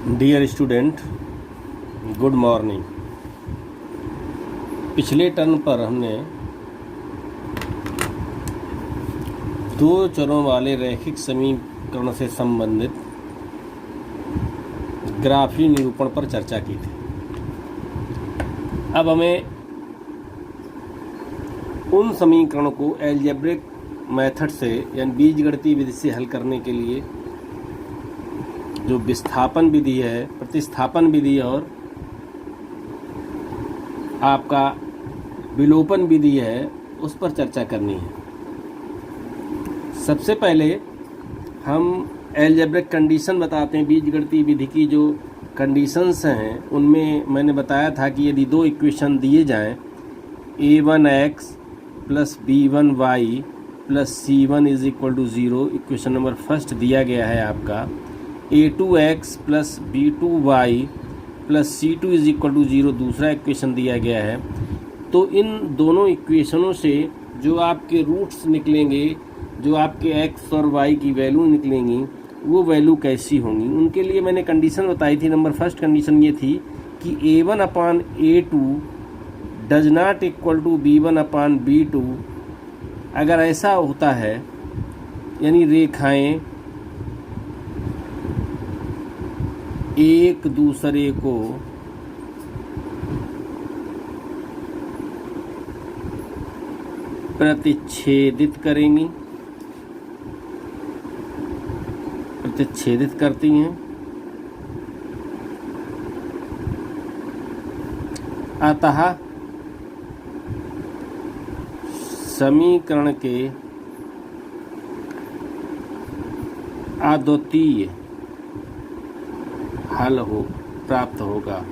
Dear student, good morning. पिछले term पर हमने दो चरों वाले रैखिक समीकरण से संबंधित ग्राफीय निरूपण पर चर्चा की थी। अब हमें उन समीकरणों को एल्जेब्रिक मेथड से यानी बीजगणितीय विधि से हल करने के लिए जो विस्थापन विधि है, प्रतिस्थापन विधि और आपका विलोपन विधि है, उस पर चर्चा करनी है। सबसे पहले हम एल्जेब्रिक कंडीशन बताते हैं। बीजगणितीय विधि की जो कंडीशंस हैं उनमें मैंने बताया था कि यदि दो इक्वेशन दिए जाएं, a1x plus b1y plus c1 is equal to 0, equation number first दिया गया है आपका a2x plus b2y plus c2 is equal to 0, दूसरा इक्वेशन दिया गया है। तो इन दोनों इक्वेशनों से जो आपके रूट्स निकलेंगे, जो आपके x और y की वैल्यू निकलेंगी, वो वैल्यू कैसी होंगी, उनके लिए मैंने कंडीशन बताई थी। नंबर फर्स्ट कंडीशन ये थी कि a1 upon a2 does not equal to b1 upon b2। अगर ऐसा होता है यानी रेखाएं एक दूसरे को प्रतिच्छेदित करेंगी, प्रतिच्छेदित करती हैं, अतः समीकरण के अद्वितीय हल प्राप्त होगा।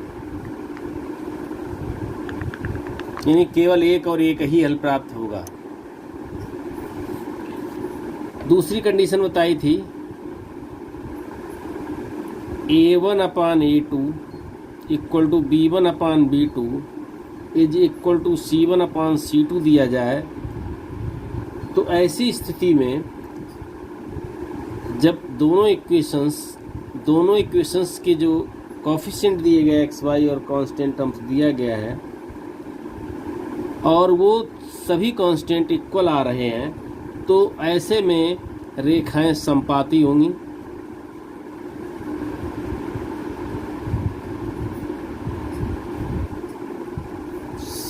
यानी केवल एक और एक ही हल प्राप्त होगा। दूसरी कंडीशन बताई थी a1 upon a2 equal to b1 upon b2 is equal to c1 upon c2 दिया जाए तो ऐसी स्थिति में जब दोनों इक्वेशंस के जो कोफिशिएंट दिए गए एक्स वाई और कांस्टेंट टर्म्स दिया गया है और वो सभी कांस्टेंट इक्वल आ रहे हैं, तो ऐसे में रेखाएं समपाती होंगी।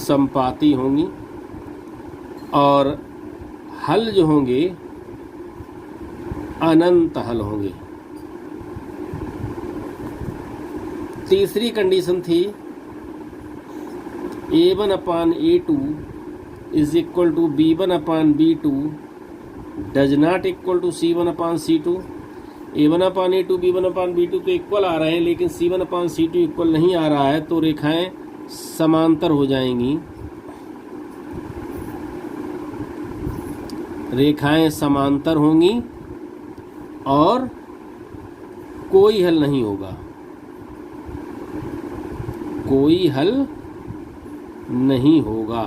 समपाती होंगी और हल जो होंगे अनंत हल होंगे। तीसरी कंडीशन थी a1 upon a2 is equal to b1 upon b2 does not equal to c1 upon c2। a1 upon a2 b1 upon b2 तो इक्वल आ रहे हैं, लेकिन c1 अपान c2 इक्वल नहीं आ रहा है, तो रेखाएं समांतर हो जाएंगी। रेखाएं समांतर होंगी और कोई हल नहीं होगा, कोई हल नहीं होगा।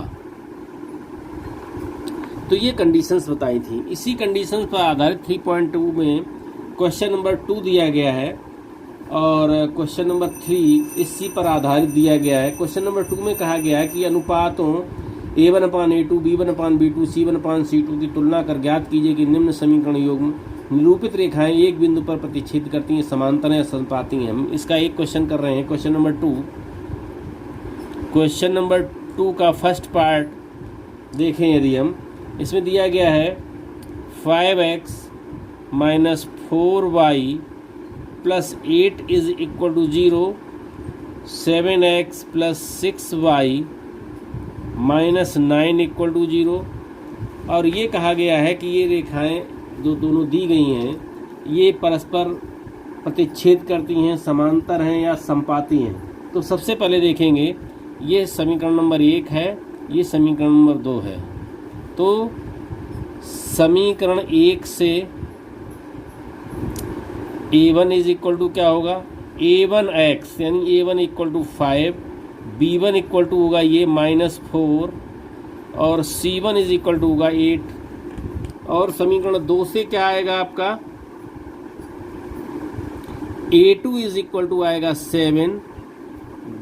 तो ये कंडीशंस बताई थी। इसी कंडीशंस पर आधारित 3.2 में क्वेश्चन नंबर 2 दिया गया है और क्वेश्चन नंबर 3 इसी पर आधारित दिया गया है। क्वेश्चन नंबर 2 में कहा गया है कि अनुपातों a1 upon a2 b1 upon b2 c1 upon c2 की तुलना कर ज्ञात कीजिए कि निम्न समीकरण युग्म निरूपित रेखाएं एक बिंदु पर प्रतिच्छेद करती हैं, समांतर या समपाती हैं। हम इसका एक क्वेश्चन कर रहे हैं। क्वेश्चन नंबर 2 का फर्स्ट पार्ट देखें। यदि हम इसमें दिया गया है 5x minus 4y plus 8 is equal to 0, 7x plus 6y minus 9 equal to 0। और ये कहा गया है कि ये रेखाएं जो दोनों दी गई हैं ये परस्पर प्रतिच्छेद करती हैं, समांतर हैं या समपाती हैं। तो सबसे पहले देखेंगे, ये समीकरण नंबर 1 है, ये समीकरण नंबर 2 है। तो समीकरण 1 से a1 इज इक्वल टू क्या होगा, a1x यानी a1 equal to 5, b1 equal to होगा ये -4 और c1 इज इक्वल टू होगा 8। और समीकरण 2 से क्या आएगा आपका A2 इज इक्वल टू आएगा 7,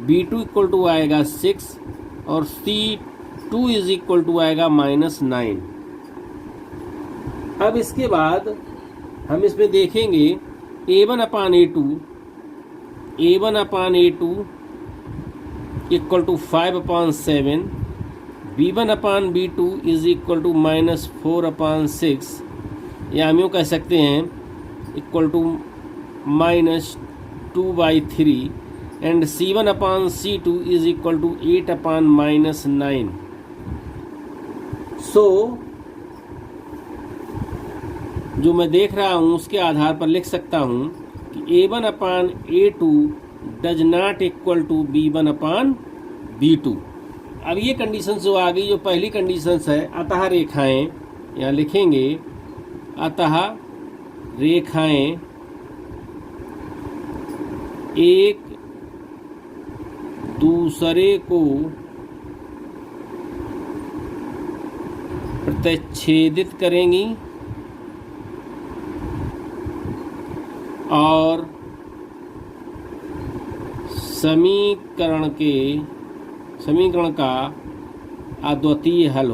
B2 इक्वल टू आएगा 6 और C2 इज इक्वल टू आएगा -9। अब इसके बाद हम इसमें देखेंगे A1 upon A2 equal to 5/7, B1 upon B2 is equal to -4/6, या हम यूँ कह सकते हैं equal to -2/3, and C1 upon C2 is equal to 8/-9। So जो मैं देख रहा हूँ उसके आधार पर लिख सकता हूँ कि A1 upon A2 does not equal to B1 upon B2। अब ये कंडीशन जो आ गई, जो पहली कंडीशन है, अतः रेखाएं, यहाँ लिखेंगे अतः रेखाएं एक दूसरे को प्रतिच्छेदित करेंगी और समीकरण का अद्वितीय हल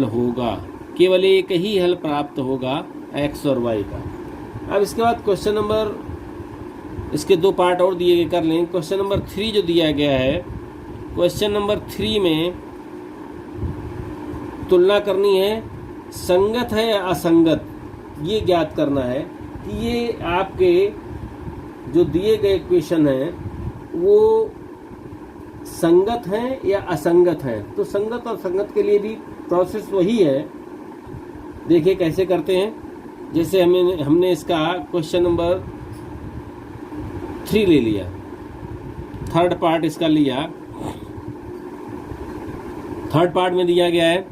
होगा, केवल एक ही हल प्राप्त होगा x और y का। अब इसके बाद क्वेश्चन नंबर, इसके दो पार्ट और दिए गए, कर लें। क्वेश्चन नंबर 3 जो दिया गया है, क्वेश्चन नंबर 3 में तुलना करनी है, संगत है या असंगत, ये ज्ञात करना है कि ये आपके जो दिए गए इक्वेशन हैं वो संगत हैं या असंगत हैं। तो संगत और संगत के लिए भी प्रोसेस वही है। देखिए कैसे करते हैं। जैसे हमने इसका क्वेश्चन नंबर 3 ले लिया, थर्ड पार्ट इसका लिया। थर्ड पार्ट में दिया गया है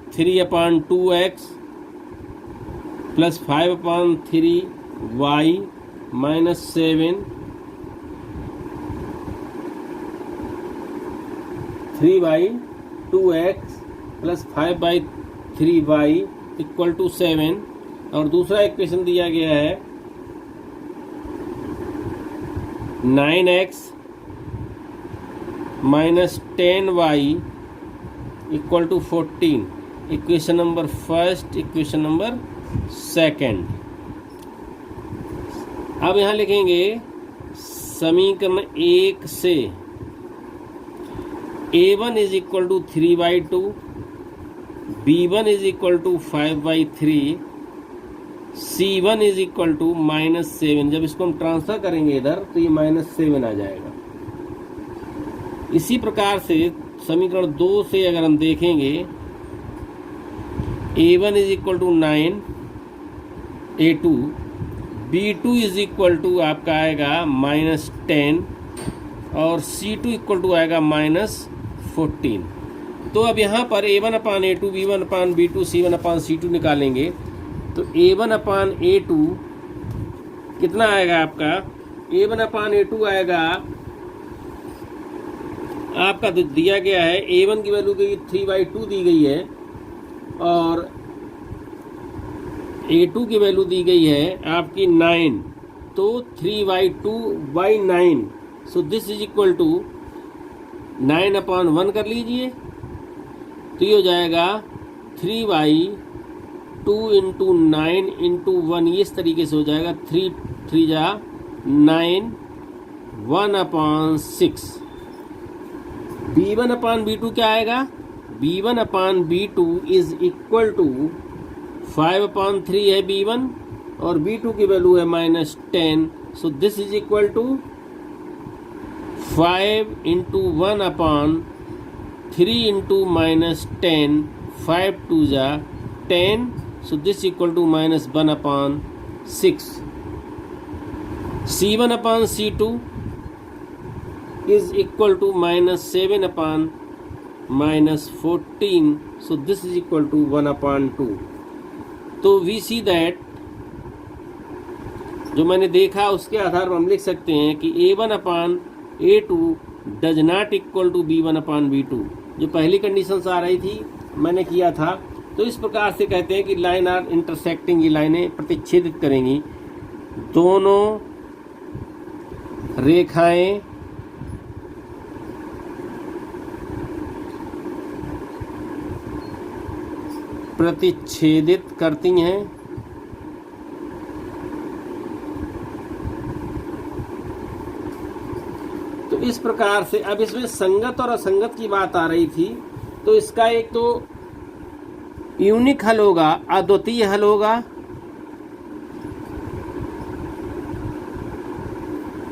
3/2x plus 5/3y minus 7, 3/2x plus 5/3y equal to 7, और दूसरा इक्वेशन दिया गया है 9x minus 10y equal to 14। Equation number first, equation number second. अब यहाँ लिखेंगे समीकरण 1 से A1 is equal to 3/2, B1 is equal to 5/3, C1 is equal to -7। जब इसको हम ट्रांसफर करेंगे इधर तो ये -7 आ जाएगा। इसी प्रकार से समीकरण 2 से अगर हम देखेंगे, A1 is equal to 9, A2, B2 is equal to आपका आएगा -10 और C2 इक्वल टू आएगा -14। तो अब यहाँ पर A1 upon A2, B1 upon B2, C1 upon C2 निकालेंगे तो A1 अपान A2 कितना आएगा आपका? A1 अपान A2 आएगा आपका, तो दिया गया है A1 की वैल्यू गई 3/2 दी गई है और A2 की वैल्यू दी गई है आपकी 9, तो 3/2/9। So this is equal to 9/1 कर लीजिए, तो ये हो जाएगा 3/2 इंटू 9 इंटू 1, ये इस तरीके से हो जाएगा 3 3 जा 9, 1/6। B1 अपान B2 क्या आएगा? B1 upon B2 is equal to 5/3 है B1 और B2 की वैल्यू है -10। So this is equal to 5 into 1/3 into -10, 5 2 जा 10। So this equal to -1/6। C1 upon C2 is equal to -7/-14, so this is equal to 1/2। तो we see that जो मैंने देखा उसके आधार पर हम लिख सकते हैं कि A1 upon A2 does not equal to B1 upon B2। जो पहली कंडीशन आ रही थी मैंने किया था तो इस प्रकार से कहते हैं कि लाइन आर इंटरसेक्टिंग, ये लाइनें प्रतिच्छेदित करेंगी, दोनों रेखाएं प्रतिच्छेदित करती हैं तो इस प्रकार से अब इसमें संगत और असंगत की बात आ रही थी, तो इसका एक तो यूनिक हल होगा, अद्वितीय हल होगा,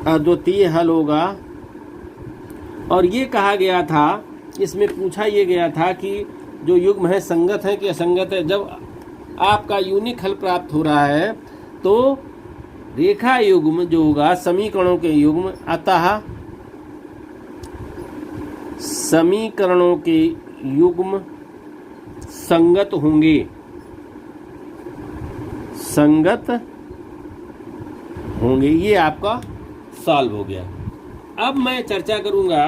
अद्वितीय हल होगा। और ये कहा गया था, इसमें पूछा ये गया था कि जो युग्म है संगत है कि असंगत है। जब आपका यूनिक हल प्राप्त हो रहा है तो रेखा युग्म जो होगा, समीकरणों के युग्म, अतः समीकरणों के युग्म संगत होंगे, संगत होंगे। ये आपका सॉल्व हो गया। अब मैं चर्चा करूंगा,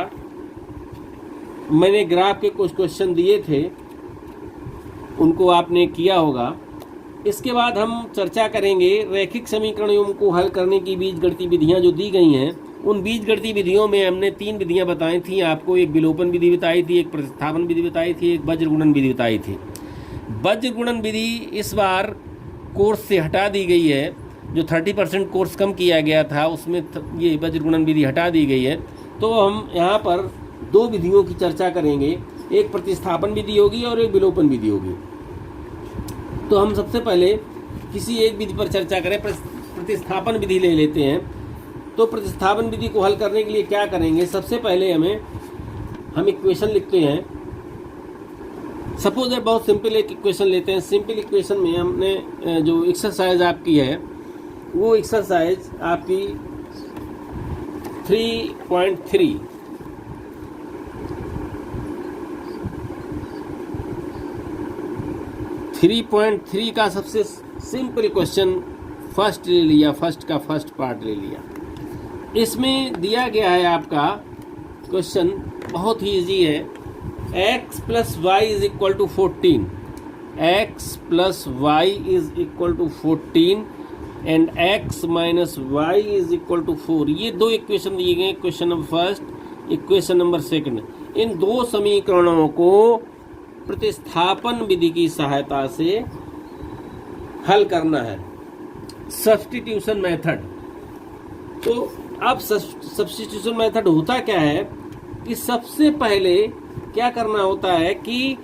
मैंने ग्राफ के कुछ क्वेश्चन दिए थे, उनको आपने किया होगा। इसके बाद हम चर्चा करेंगे रैखिक समीकरणों को हल करने की बीजगणितीय विधियां जो दी गई हैं। उन बीजगणितीय विधियों में हमने 3 विधियां बताई थी आपको, एक विलोपन विधि बताई थी, एक प्रतिस्थापन विधि बताई थी, एक वज्र गुणन विधि बताई थी। वज्र गुणन विधि इस बार कोर्स से हटा दी गई है, जो 30% कोर्स कम किया गया था उसमें ये वज्र गुणन विधि हटा दी गई है। तो हम यहाँ पर 2 विधियों की चर्चा करेंगे, एक प्रतिस्थापन विधि होगी और एक विलोपन विधि होगी। तो हम सबसे पहले किसी एक विधि पर चर्चा करें, प्रतिस्थापन विधि ले लेते हैं। तो प्रतिस्थापन विधि को हल करने के लिए क्या करेंगे, सबसे पहले हम इक्वेशन लिखते हैं। सपोज बहुत सिंपल एक इक्वेशन लेते हैं। सिंपल इक्वेशन में हमने जो एक्सरसाइज आपकी है वो एक्सरसाइज आपकी 3.3 3.3 का सबसे सिंपल क्वेश्चन फर्स्ट ले लिया, फर्स्ट का फर्स्ट पार्ट ले लिया। इसमें दिया गया है आपका क्वेश्चन बहुत ही इजी है, x plus y is equal to 14, x plus y is equal to 14 and x minus y is equal to 4। ये 2 इक्वेशन दिए गए, question number first, equation number second. इन 2 समीकरणों को प्रतिस्थापन विधि की सहायता से हल करना है, सब्स्टिट्यूशन मेथड। तो अब सब्स्टिट्यूशन मेथड होता क्या है कि सबसे पहले क्या करना होता है कि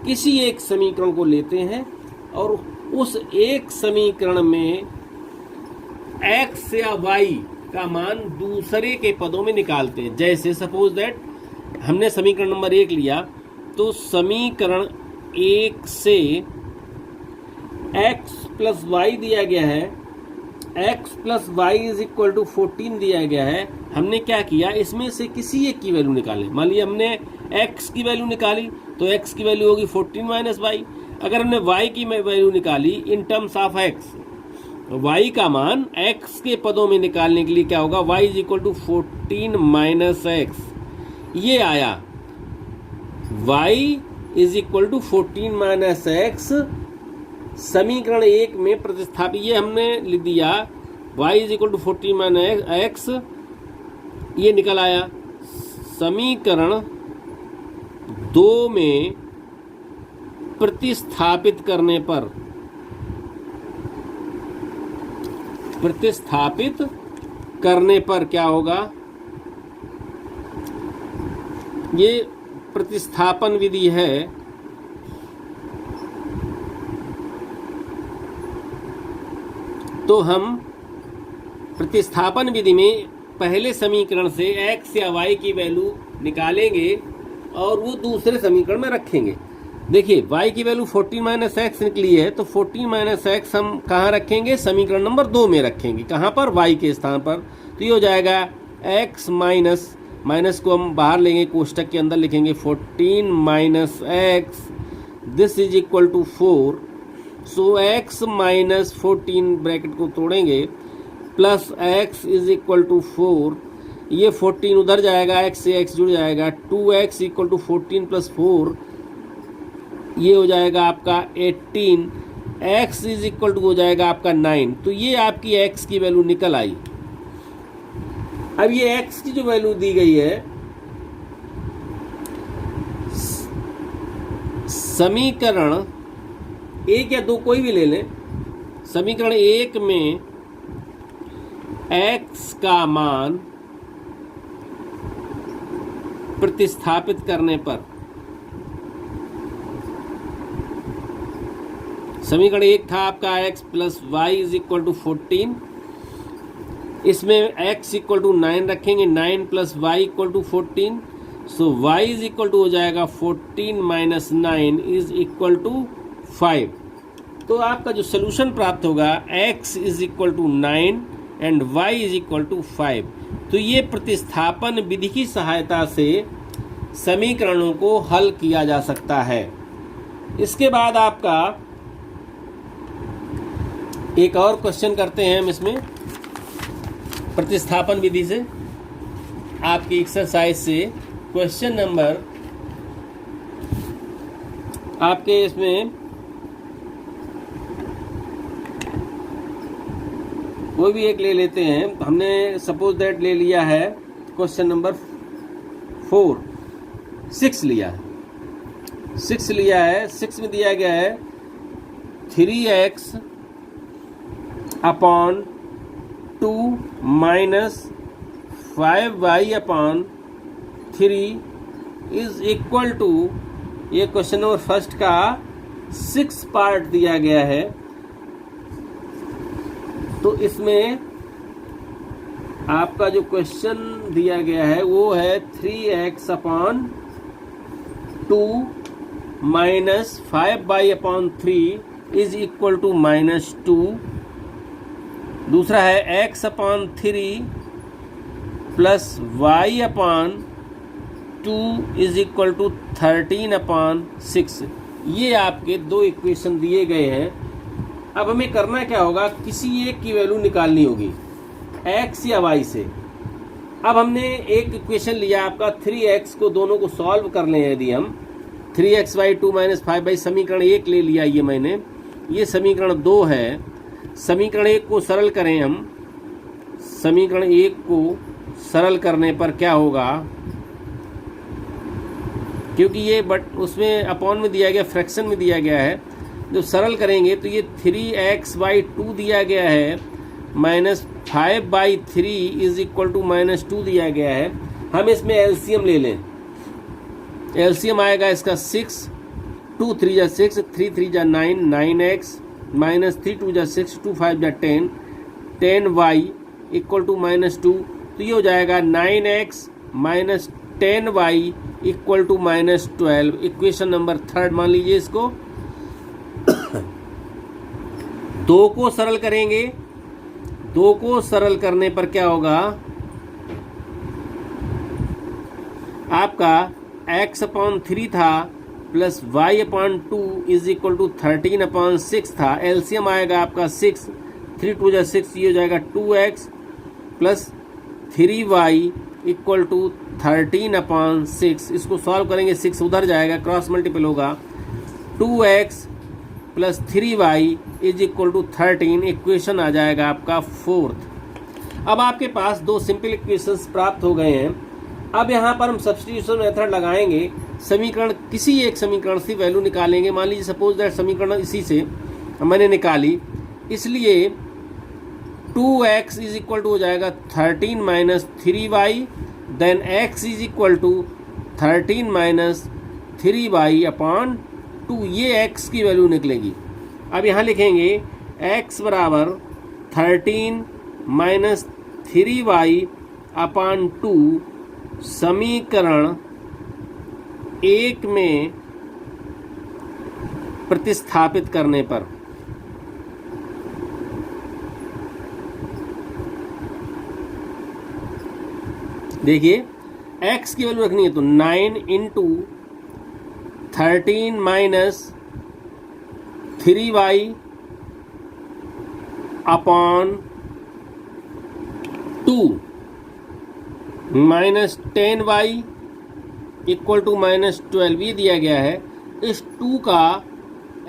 किसी एक समीकरण को लेते हैं और उस एक समीकरण में x या y का मान दूसरे के पदों में निकालते हैं। जैसे सपोज दैट हमने समीकरण नंबर 1 लिया, तो समीकरण 1 से x प्लस वाई दिया गया है, x plus y is equal to 14 दिया गया है। हमने क्या किया, इसमें से किसी एक की वैल्यू निकाली। मान लिया हमने x की वैल्यू निकाली तो x की वैल्यू होगी 14 माइनस वाई। अगर हमने y की वैल्यू निकाली in terms of x, y का मान x के पदों में निकालने के लिए क्या होगा, y is equal to 14 minus x। ये आया y is equal to 14 minus x समीकरण 1 में प्रतिस्थापित। ये हमने लिख दिया y is equal to 14 minus x, ये निकल आया। समीकरण 2 में प्रतिस्थापित करने पर क्या होगा, ये प्रतिस्थापन विधि है। तो हम प्रतिस्थापन विधि में पहले समीकरण से x या y की वैल्यू निकालेंगे और वो दूसरे समीकरण में रखेंगे। देखिए y की वैल्यू 14 माइनस एक्स निकली है, तो 14 माइनस एक्स हम कहाँ रखेंगे, समीकरण नंबर 2 में रखेंगे। कहाँ पर, y के स्थान पर। तो ये हो जाएगा x माइनस को हम बाहर लेंगे, कोष्टक के अंदर लिखेंगे 14 minus x, this is equal to 4। So x minus 14 bracket को तोड़ेंगे plus x is equal to 4। ये 14 उधर जाएगा, x से x जुड़ जाएगा, 2x इक्वल टू 14 प्लस 4 ये हो जाएगा आपका 18, x इज इक्वल टू हो जाएगा आपका 9। तो ये आपकी x की वैल्यू निकल आई। अब ये x की जो वैल्यू दी गई है, समीकरण 1 या 2 कोई भी ले लें, समीकरण 1 में x का मान प्रतिस्थापित करने पर, समीकरण 1 था आपका x plus y is equal to 14, इसमें x इक्वल टू 9 रखेंगे, 9 plus y equal to 14, so y is equal to हो जाएगा 14 माइनस 9 इज इक्वल टू 5। तो आपका जो सोल्यूशन प्राप्त होगा x is equal to 9 and y is equal to 5। तो ये प्रतिस्थापन विधि की सहायता से समीकरणों को हल किया जा सकता है। इसके बाद आपका एक और क्वेश्चन करते हैं हम इसमें प्रतिस्थापन विधि से, आपकी एक्सरसाइज से क्वेश्चन नंबर आपके इसमें कोई भी एक ले लेते हैं। हमने सपोज दैट ले लिया है क्वेश्चन नंबर 6 लिया है। 6 लिया है, 6 में दिया गया है 3x upon 2 minus 5y upon 3 is equal to, ये क्वेश्चन नंबर फर्स्ट का 6 पार्ट दिया गया है। तो इसमें आपका जो क्वेश्चन दिया गया है वो है 3x upon 2 minus 5y upon 3 is equal to minus 2। दूसरा है x upon 3 plus y upon 2 is equal to 13 upon 6। ये आपके दो इक्वेशन दिए गए हैं। अब हमें करना क्या होगा, किसी एक की वैल्यू निकालनी होगी x या y से। अब हमने एक इक्वेशन लिया आपका 3x को, दोनों को सॉल्व कर लें यदि हम 3x/2 - 5y, समीकरण 1 ले लिया ये मैंने, ये समीकरण 2 है। समीकरण 1 को सरल करें हम, समीकरण 1 को सरल करने पर क्या होगा, क्योंकि ये बट उसमें अपॉन में दिया गया, फ्रैक्शन में दिया गया है, जो सरल करेंगे तो ये 3x/2 दिया गया है माइनस 5/3 इज इक्वल टू -2 दिया गया है। हम इसमें एलसीएम ले लें, एलसीएम आएगा इसका 6, 2 3 जा 6, 3 3 जा 9, 9x माइनस 3 2 जा 6, 2 5 जा 10, 10y इक्वल टू -2। तो ये हो जाएगा 9x minus 10y equal to -12। Equation number 3 मान लीजिए इसको। 2 को सरल करेंगे, 2 को सरल करने पर क्या होगा, आपका x अपॉन 3 था plus y upon 2 is equal to 13 upon 6 था। एलसीएम आएगा आपका 6, 3 2 जा 6, ये हो जाएगा 2x plus 3y equal to 13 upon 6। इसको सॉल्व करेंगे, 6 उधर जाएगा, क्रॉस मल्टीपल होगा, 2x plus 3y is equal to 13। Equation आ जाएगा आपका 4th। अब आपके पास दो सिंपल इक्वेशंस प्राप्त हो गए हैं। अब यहाँ पर हम सब्स्टिट्यूशन मेथड लगाएंगे, समीकरण किसी एक समीकरण से वैल्यू निकालेंगे। मान लीजिए सपोज दैट समीकरण इसी से मैंने निकाली, इसलिए 2x इज इक्वल टू हो जाएगा 13 minus 3y, then x is equal to 13 minus 3y upon 2। ये x की वैल्यू निकलेगी। अब यहाँ लिखेंगे x बराबर 13 माइनस 3y अपॉन 2 समीकरण 1 में प्रतिस्थापित करने पर। देखिए x की वैल्यू रखनी है तो 9 into 13 minus 3y upon 2 minus 10y equal to -12 ये दिया गया है। इस 2 का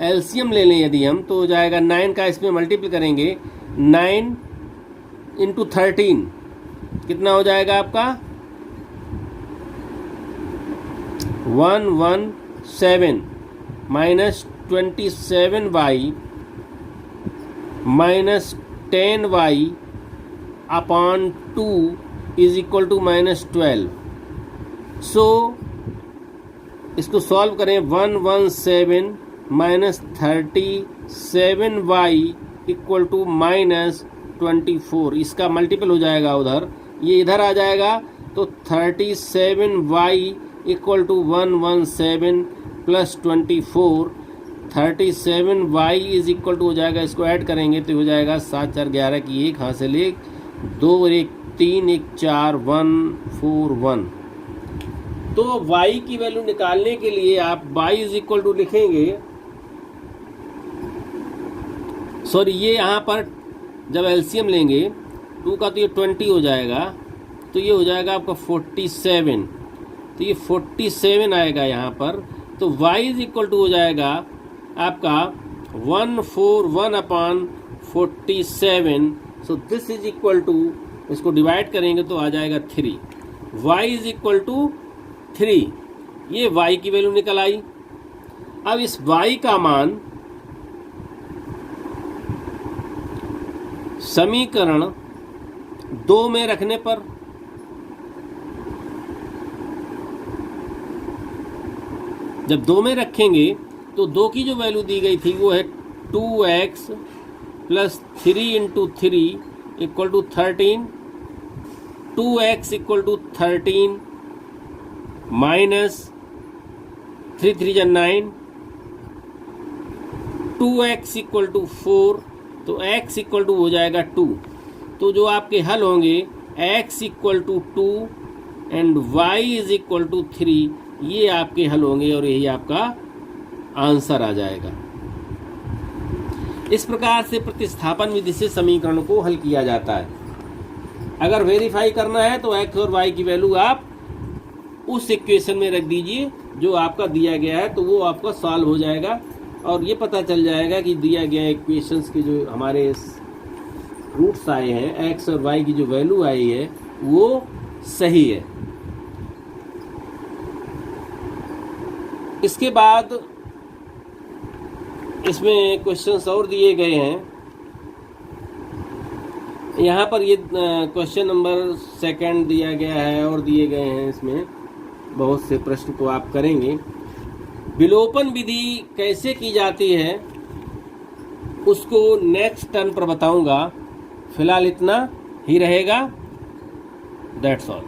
एलसीएम ले लें यदि हम, तो हो जाएगा 9 का इसमें मल्टीप्लाई करेंगे 9 इंटू 13 कितना हो जाएगा आपका 117 minus 27y minus 10y upon 2 is equal to -12। So इसको सॉल्व करें 117 माइनस 37y इक्वल टू -24। इसका मल्टीपल हो जाएगा उधर, ये इधर आ जाएगा तो 37y equal to 117 plus 24। 37y is equal to हो जाएगा, इसको ऐड करेंगे तो हो जाएगा 7 4 11 की 1 हासिल 1 2 1 3 1 4 1 4 1। तो y की वैल्यू निकालने के लिए आप y इज इक्वल टू लिखेंगे, सॉरी ये यहाँ पर जब एलसीएम लेंगे 2 का तो ये 20 हो जाएगा, तो ये हो जाएगा आपका 47, तो ये 47 आएगा यहाँ पर। तो y इज इक्वल टू हो जाएगा आपका 141 upon 47। So this is equal to, इसको डिवाइड करेंगे तो आ जाएगा 3। y इज इक्वल टू 3, ये y की वैल्यू निकल आई। अब इस y का मान समीकरण 2 में रखने पर जब 2 में रखेंगे तो 2 की जो वैल्यू दी गई थी वो है 2x प्लस 3 into 3 equal to 13। 2x equal to 13 minus 3 3 जा 9, 2x इक्वल टू 4, तो x इक्वल टू हो जाएगा 2। तो जो आपके हल होंगे x equal to 2 and y is equal to 3, ये आपके हल होंगे और यही आपका आंसर आ जाएगा। इस प्रकार से प्रतिस्थापन विधि से समीकरण को हल किया जाता है। अगर वेरीफाई करना है तो x और y की वैल्यू आप उस इक्वेशन में रख दीजिए जो आपका दिया गया है, तो वो आपका सॉल्व हो जाएगा और ये पता चल जाएगा कि दिया गया इक्वेशंस के जो हमारे रूट्स आए हैं x और y की जो वैल्यू आई है वो सही है। इसके बाद इसमें क्वेश्चंस और दिए गए हैं। यहाँ पर ये क्वेश्चन नंबर 2 दिया गया है और दिए गए हैं, इसमें बहुत से प्रश्न को आप करेंगे। विलोपन विधि कैसे की जाती है उसको नेक्स्ट टर्न पर बताऊंगा। फिलहाल इतना ही रहेगा। That's all.